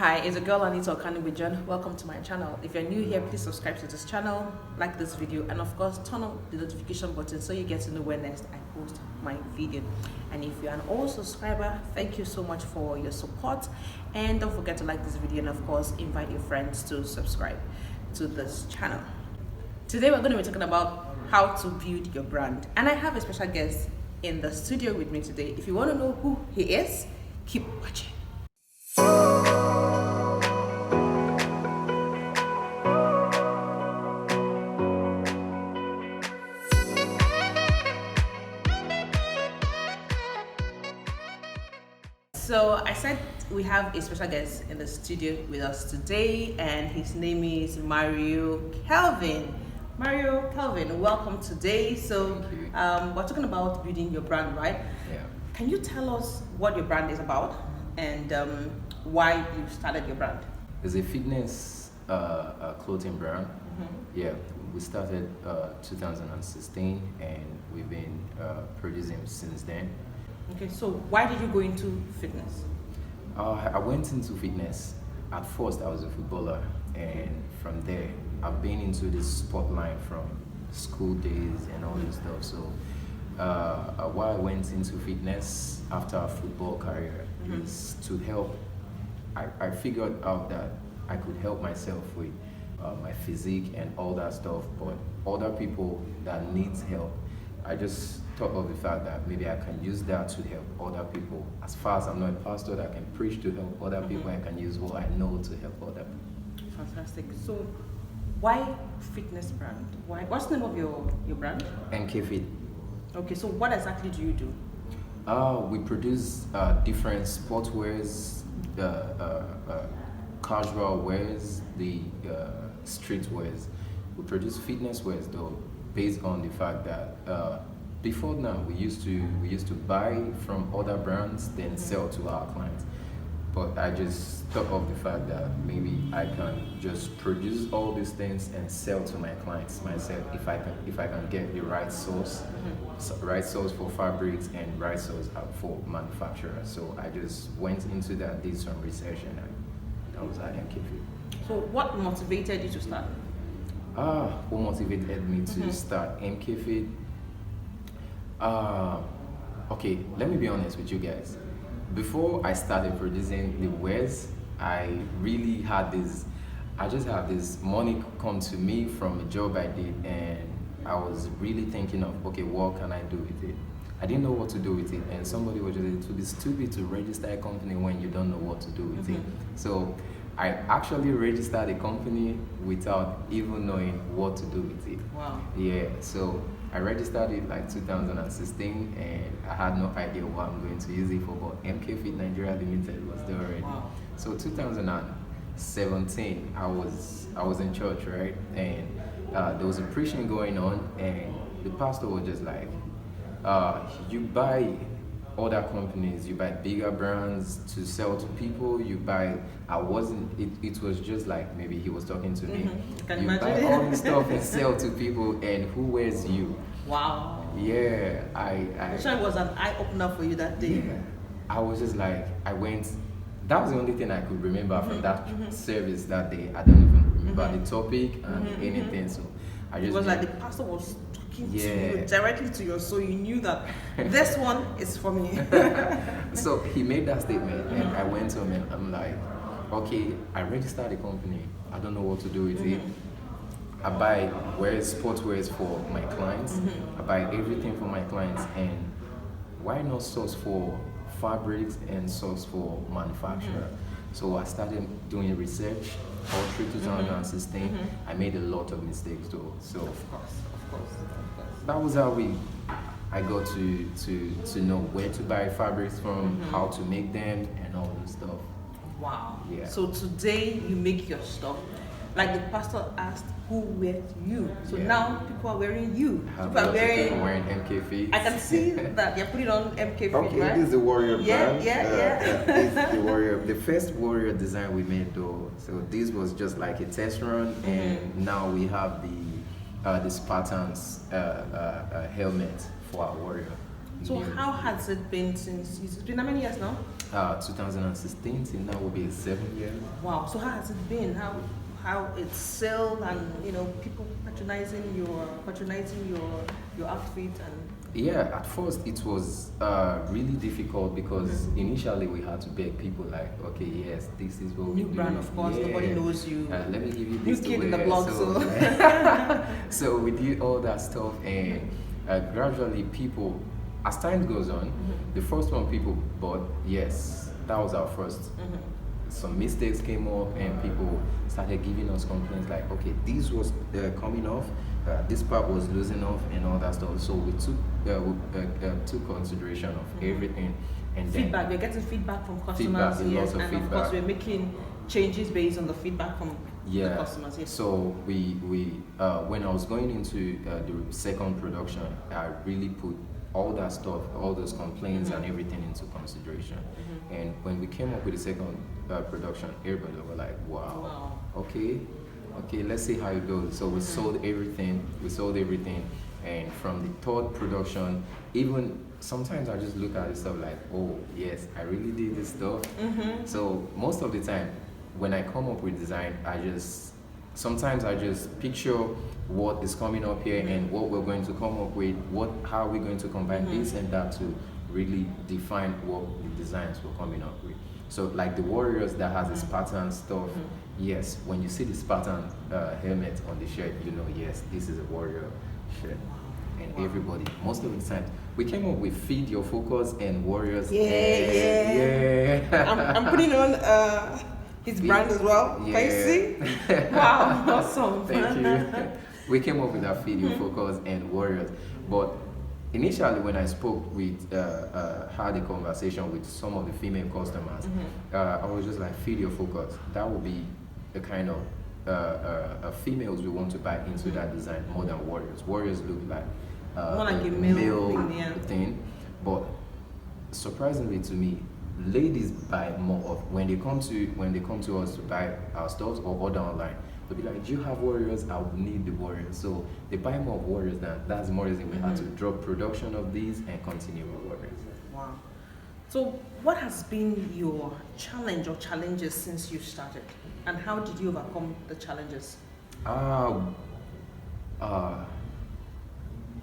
Hi, it's a girl Anita Okanibijan. Welcome to my channel. If you're new here, please subscribe to this channel, like this video, and of course turn on the notification button so you get to know when next I post my video. And if you're an old subscriber, thank you so much for your support, and don't forget to like this video and of course invite your friends to subscribe to this channel. Today we're going to be talking about how to build your brand, and I have a special guest in the studio with me today. If you want to know who he is, keep watching. So I said we have a special guest in the studio with us today, and his name is Mario Kelvin. Mario Kelvin, welcome today. So we're talking about building your brand, right? Yeah. Can you tell us what your brand is about and why you started your brand? It's a fitness clothing brand. Yeah, we started 2016 and we've been producing since then. Okay, so why did you go into fitness? I went into fitness. At first, I was a footballer, and from there, I've been into this spotlight from school days and all this stuff. So, why I went into fitness after a football career is to help. I figured out that I could help myself with my physique and all that stuff, but other people that needs help, I just thought of the fact that maybe I can use that to help other people. As far as I'm not a pastor that can preach to help other people, I can use what I know to help other people. Fantastic. So why fitness brand? What's the name of your brand? MK Fit. Okay, so what exactly do you do? We produce different sportswears, the casual wears, the street wears. We produce fitness wears though, based on the fact that before now we used to buy from other brands then sell to our clients. But I just thought of the fact that maybe I can just produce all these things and sell to my clients myself if I can get the right source, right source for fabrics and right source for manufacturers. So I just went into that, did some research, and that was at MK Fit. So what motivated you to start? What motivated me to start MK Fit? Okay, let me be honest with you guys. Before I started producing the wares, I really had I just had this money come to me from a job I did, and I was really thinking of, okay, what can I do with it? I didn't know what to do with it, and somebody was just, to be stupid to register a company when you don't know what to do with it. So I actually registered a company without even knowing what to do with it. Wow. Yeah, so I registered it like 2016, and I had no idea what I'm going to use it for, but MK Fit Nigeria Limited was there already. Wow. So 2017, I was in church, right? And there was a preaching going on, and the pastor was just like, you buy other companies, you buy bigger brands to sell to people, it was just like maybe he was talking to me. Can you imagine? buy all this stuff and sell to people, and who wears you? Wow. Yeah, I'm sure it was an eye-opener for you that day. yeah, I was just like, that was the only thing I could remember from that service that day. I don't even remember the topic and anything, so I just... It was like the pastor was talking to you directly to your soul. You knew that this one is for me. So he made that statement, and I went to him and I'm like, okay, I registered a company. I don't know what to do with it. I buy sportswear for my clients. I buy everything for my clients, and why not source for fabrics and source for manufacturer? So I started doing research all through 2016. I made a lot of mistakes though. So Of course. that was how I got to know where to buy fabrics from, how to make them, and all this stuff. Wow. Yeah. So today you make your stuff. Like the pastor asked, who wears you? So now people are wearing you. People are wearing MK Fit. I can see that you're putting on MK Fit, Okay, right? this is the Warrior brand. This is the Warrior. The first Warrior design we made though. So this was just like a test run, and now we have the Spartans helmet for our Warrior. So new. how has it been since? It's been how many years now? 2016, till now will be 7 years. Wow. So how has it been? How it's sold and people patronizing your outfit and. Yeah, at first it was really difficult because initially we had to beg people like, okay, yes, this is what we New do. brand, of course. Yeah. Nobody knows you. Let me give you New this to kid in the wear. block, so. So we did all that stuff, and gradually people, as time goes on, the first one people bought, yes, that was our 1st. Some mistakes came up, and people started giving us complaints like, okay, this was coming off, this part was losing off, and all that stuff. So we took consideration of everything, and feedback. We're getting feedback from customers, Feedback, yes, lots of and feedback. of course we're making changes based on the feedback from the yeah. customers. Yes. So we when I was going into the second production, I really put all that stuff, all those complaints and everything into consideration. And when we came up with the second production, everybody were like, wow. Okay, let's see how it goes. So we sold everything, and from the third production, even sometimes I just look at it stuff like, oh yes, I really did this stuff. So most of the time when I come up with design, sometimes I just picture what is coming up here and what we're going to come up with, how we're going to combine this and that to really define what the designs we're coming up with. So like the Warriors that has this pattern stuff, yes, when you see this pattern helmet on the shirt, yes, this is a Warrior shirt. And everybody, most of the time, we came up with Feed Your Focus and Warriors. Yeah. I'm putting on his brand as well. Yeah. Can you see? Wow, awesome. Thank you. We came up with that Feed Your Focus and Warriors. But initially, when I spoke with, had a conversation with some of the female customers, I was just like, Feed Your Focus. That would be the kind of females we want to buy into that design more than Warriors. Warriors look like more like a male thing, but surprisingly to me, ladies buy more of when they come to us to buy our stuff or order online. They'll be like, do you have Warriors? I would need the Warriors. So they buy more of Warriors that's more reason we had to drop production of these and continue with Warriors. Wow. So what has been your challenge or challenges since you started? And how did you overcome the challenges? A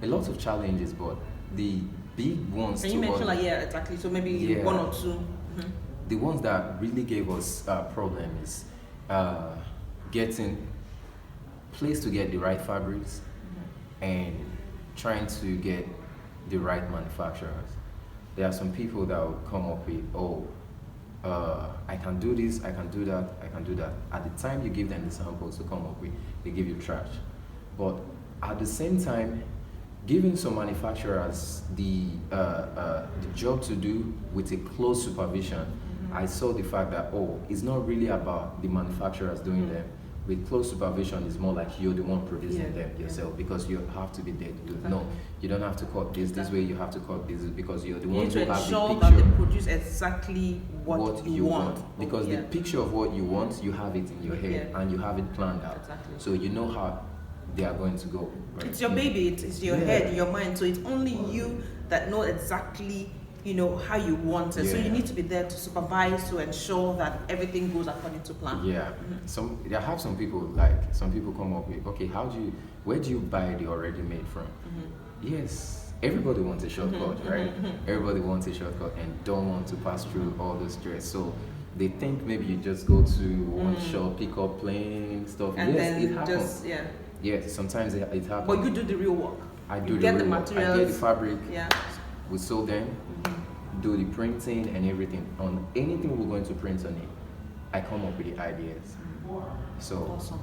lot of challenges, but the big ones. Can you mention exactly? So maybe one or two. The ones that really gave us problem is getting place to get the right fabrics and trying to get the right manufacturers. There are some people that will come up with, I can do this, I can do that, I can do that. At the time you give them the samples to come up with, they give you trash. But at the same time, giving some manufacturers the job to do with a close supervision, I saw the fact that, it's not really about the manufacturers doing them. With close supervision, it's more like you're the one producing them yourself because you have to be there to do. No, you don't have to cut this way, you have to cut this because you're the one who has the picture. That they produce exactly what you want. Because the picture of what you want, you have it in your head and you have it planned out. Exactly. So you know how they are going to go. Right? It's your baby, it's your head, your mind. So it's only you that know exactly how you want it. So you need to be there to supervise, to ensure that everything goes according to plan. I have some people come up with, okay, where do you buy the already made from? Yes, everybody wants a shortcut, right? Everybody wants a shortcut and don't want to pass through all the stress. So they think maybe you just go to one shop, pick up plain stuff. And yes, then it happens. Yes, sometimes it happens. But you do the real work. I do get the I materials. get the fabric. We sew them, do the printing and everything. On anything we're going to print on it, I come up with the ideas. So awesome.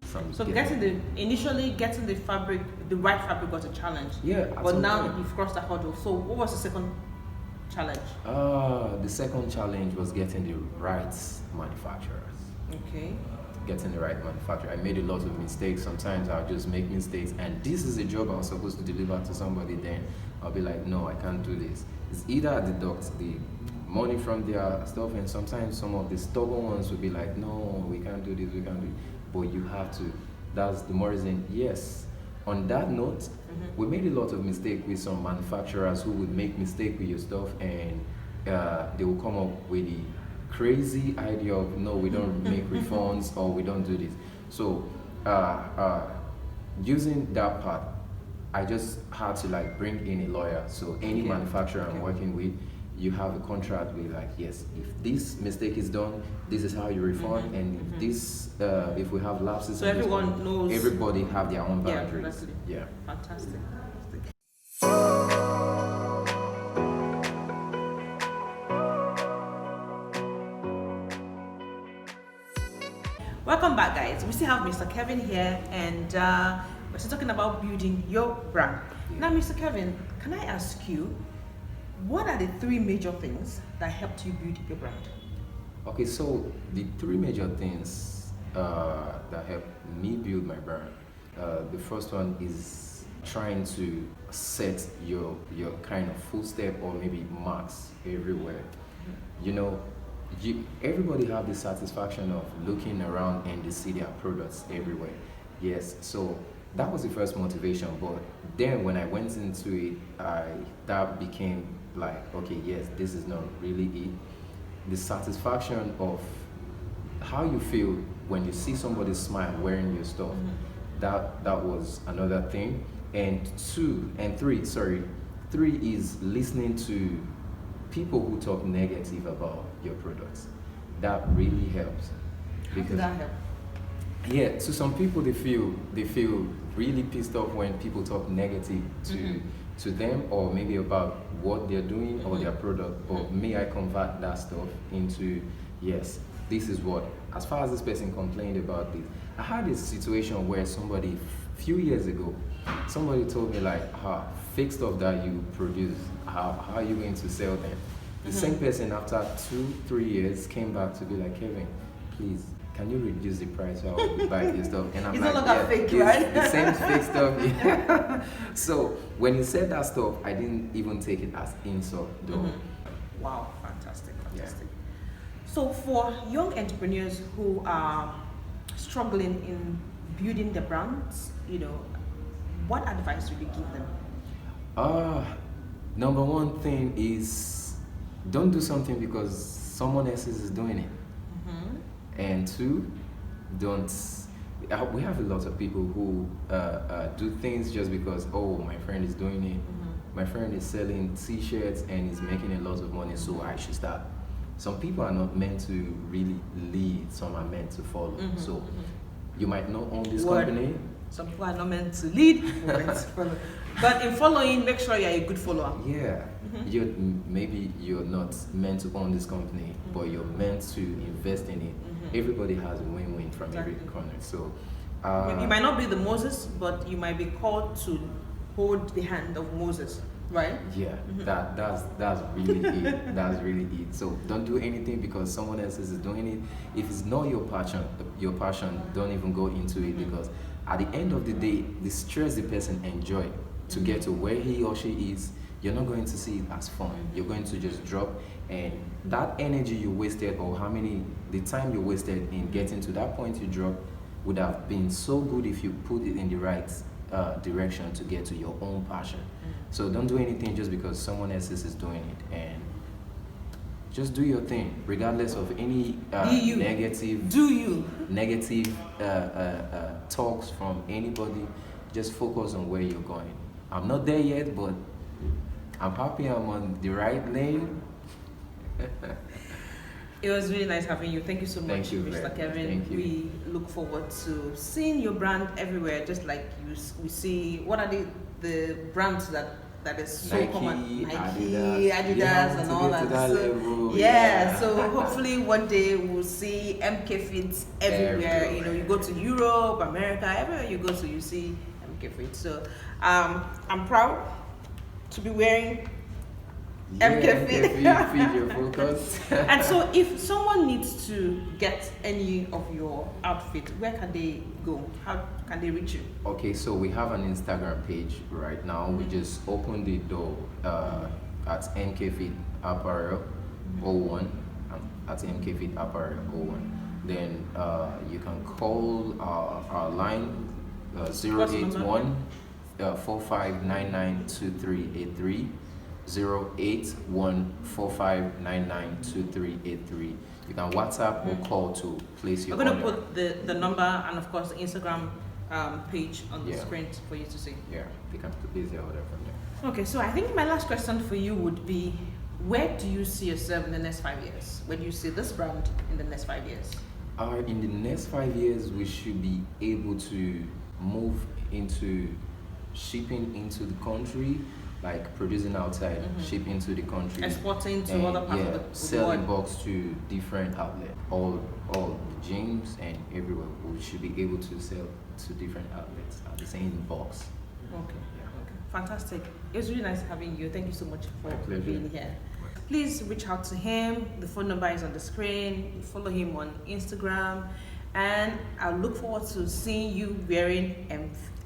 from. So initially getting the right fabric was a challenge. Yeah, but now you've crossed the hurdle. So what was the second challenge? The second challenge was getting the right manufacturers. Okay. Getting the right manufacturer. I made a lot of mistakes. Sometimes I'll just make mistakes, and this is a job I was supposed to deliver to somebody. Then I'll be like, no, I can't do this. It's either I deduct the money from their stuff, and sometimes some of the stubborn ones will be like, no, we can't do this, we can't do it. But you have to. That's the more reason. Yes. On that note, we made a lot of mistakes with some manufacturers who would make mistake with your stuff, and they will come up with the crazy idea of, no, we don't make refunds, or we don't do this. So using that part, I just had to like bring in a lawyer. So any manufacturer I'm working with, you have a contract with like, yes, if this mistake is done, this is how you refund, and if this if we have lapses, so everyone knows, everybody have their own boundaries. Yeah, fantastic. Welcome back, guys. We still have Mr. Kevin here, and we're still talking about building your brand. Now, Mr. Kevin, can I ask you, what are the 3 major things that helped you build your brand? Okay, so the 3 major things that helped me build my brand. The first one is trying to set your kind of footstep or maybe marks everywhere. You know, everybody have the satisfaction of looking around and they see their products everywhere. Yes, so that was the first motivation. But then when I went into it, that became like, okay, yes, this is not really it. The satisfaction of how you feel when you see somebody smile wearing your stuff, that was another thing. And 3 is listening to people who talk negative about your products. That really helps. How did that help? Yeah, to some people they feel really pissed off when people talk negative to them, or maybe about what they're doing or their product. But me, I convert that stuff into, yes, this is what, as far as this person complained about this. I had this situation where somebody, few years ago, somebody told me like, fake stuff that you produce, how are you going to sell them? The same person after 2-3 years came back to be like, Kevin, please, can you reduce the price so I will buy your stuff? And I'm it's like, no longer fake, right? The same fake stuff. Yeah. So when he said that stuff, I didn't even take it as insult though. Wow, fantastic. Yeah. So for young entrepreneurs who are struggling in building their brands, you know, what advice would you give them? Number one thing is, don't do something because someone else is doing it. And 2, we have a lot of people who do things just because, oh, my friend is doing it. My friend is selling t-shirts and is making a lot of money, so I should start. Some people are not meant to really lead, some are meant to follow. So you might not own this company. Some people are not meant to lead, meant to follow. But in following, make sure you're a good follower. Yeah. Maybe you're not meant to own this company, but you're meant to invest in it. Everybody has a win-win from every corner. So you might not be the Moses, but you might be called to hold the hand of Moses, right? Yeah, that's really it. That's really it. So don't do anything because someone else is doing it. If it's not your passion, don't even go into it, because at the end of the day, the stress the person enjoy to get to where he or she is, you're not going to see it as fun. You're going to just drop, and that energy you wasted, or the time you wasted in getting to that point you drop, would have been so good if you put it in the right direction to get to your own passion. So don't do anything just because someone else is doing it, and just do your thing regardless of any negative talks from anybody. Just focus on where you're going. I'm not there yet, but I'm happy I'm on the right lane. It was really nice having you. Thank you so much, Mr. Kevin. Thank you. We look forward to seeing your brand everywhere, just like we see. What are the brands that that is so Nike, common. Nike, Adidas, yeah, and all to that. So, level, yeah, so hopefully one day we'll see MK Fit everywhere. You know, you go to Europe, America, everywhere you go to, you see MK Fit. So, I'm proud to be wearing MK Fit. Feed your focus. And so, if someone needs to get any of your outfit, where can they go? How can they reach you? Okay, so we have an Instagram page right now. We just opened the door at MK Fit Apparel 01, at MK Fit Apparel 01. Then you can call our line 081 45992383. 08145992383. You can WhatsApp or call to place your order. order. We're going to put the number and of course the Instagram page on the Yeah. screen for you to see. Yeah, they can place their order from there. Okay, so I think my last question for you would be, where do you see yourself in the next 5 years? Where do you see this brand in the next 5 years? In the next 5 years, we should be able to move into shipping into the country, like producing outside, shipping to the country, Exporting to and, other parts of the selling world. box to different outlets, all the gyms and everywhere. We should be able to sell to different outlets at the same box. Okay. Fantastic. It was really nice having you. Thank you so much for My pleasure. being here. Please reach out to him. The phone number is on the screen. Follow him on Instagram. And I look forward to seeing you wearing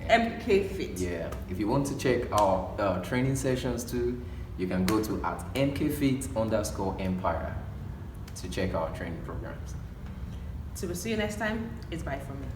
MK Fit. Yeah. If you want to check our training sessions too, you can go to at mkfit_empire to check our training programs. So we'll see you next time. It's bye from me.